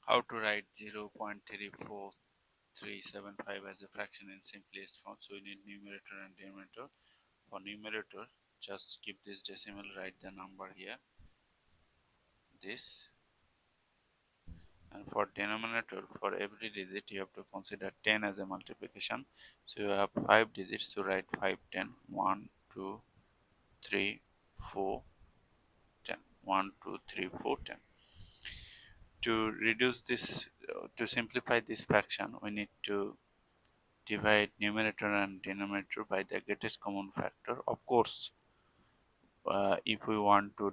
How to write 0.34375 as a fraction in simplest form. So we need numerator and denominator. For numerator, just keep this decimal, write the number here, this. And for denominator, for every digit you have to consider 10 as a multiplication. So you have 5 digits, so write 5 10. 1 2 3 4 10. 1 2 3 4 10. To reduce this, to simplify this fraction, we need to divide numerator and denominator by the greatest common factor. Of course, if we want to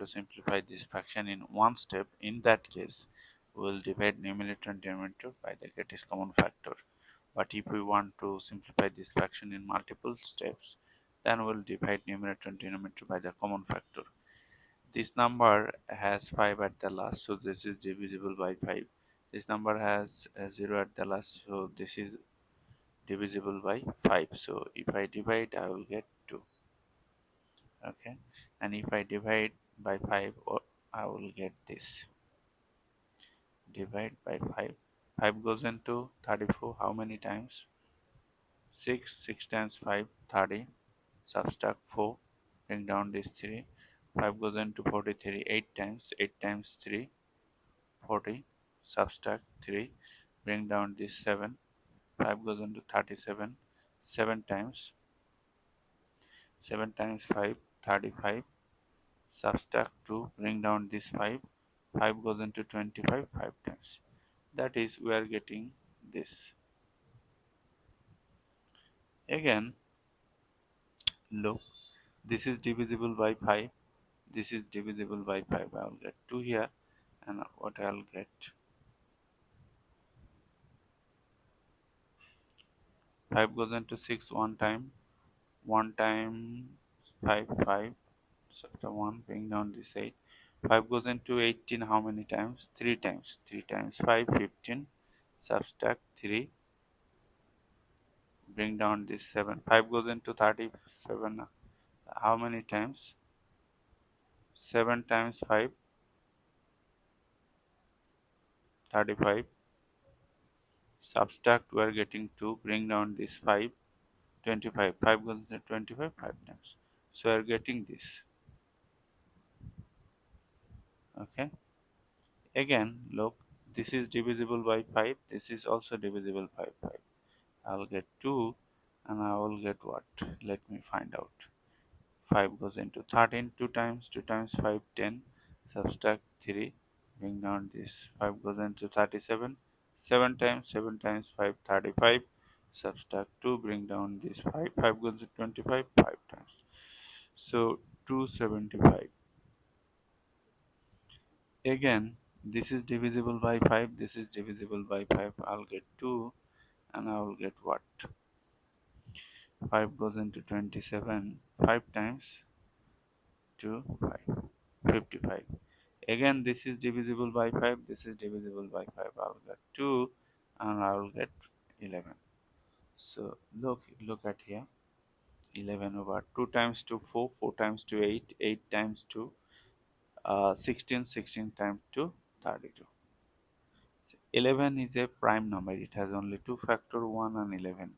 simplify this fraction in one step, in that case we will divide numerator and denominator by the greatest common factor. But if we want to simplify this fraction in multiple steps, then we'll divide numerator and denominator by the common factor. This number has 5 at the last, so this is divisible by 5. This number has 0 at the last, so this is divisible by 5. So if I divide, I will get 2. Okay, and if I divide by 5, I will get this. Divide by 5. 5 goes into 34 how many times? 6. 6 times 5, 30. Subtract 4, bring down this 3. 5 goes into 43 8 times. 8 times 3, 40. Subtract 3, bring down this 7. 5 goes into 37 7 times. 7 times 5, 35. Subtract 2, bring down this 5. 5 goes into 25 5 times. That is, we are getting this. Again, look, this is divisible by 5. This is divisible by 5. I will get 2 here, and what I will get? 5 goes into 6 one time. 1 time 5, 5. Subtract 1, bring down this 8. 5 goes into 18 how many times? 3 times. 3 times 5, 15. Subtract 3, bring down this 7. 5 goes into 37 how many times? 7 times 5, 35. Subtract, we are getting 2, bring down this 5, 25. 5 goes into 25 5 times. So we are getting this. Okay, again look, this is divisible by 5, this is also divisible by 5. I will get 2, and I will get what? Let me find out. 5 goes into 13, 2 times 5, 10. Subtract 3, bring down this. 5 goes into 37, 7 times 5, 35. Subtract 2, bring down this 5. 5 goes to 25 5 times. So 275. Again, this is divisible by 5, this is divisible by 5. I'll get 2, and I will get what? 5 goes into 27 5 times 2 5, 55. Again, this is divisible by 5, this is divisible by 5. I'll get 2, and I will get 11. So look at here. 11 over 2 times 2 4, 4 times 2 8, 8 times 2 16, 16 times 2 32. So 11 is a prime number. It has only two factors, 1 and 11.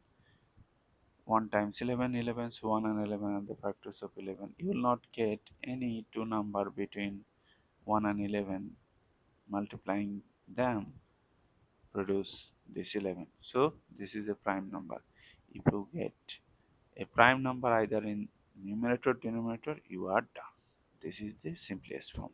1 times 11, 11 is 1 and 11 are the factors of 11. You will not get any two number between 1 and 11. Multiplying them produce this 11. So this is a prime number. If you get a prime number either in numerator or denominator, you are done. This is the simplest form.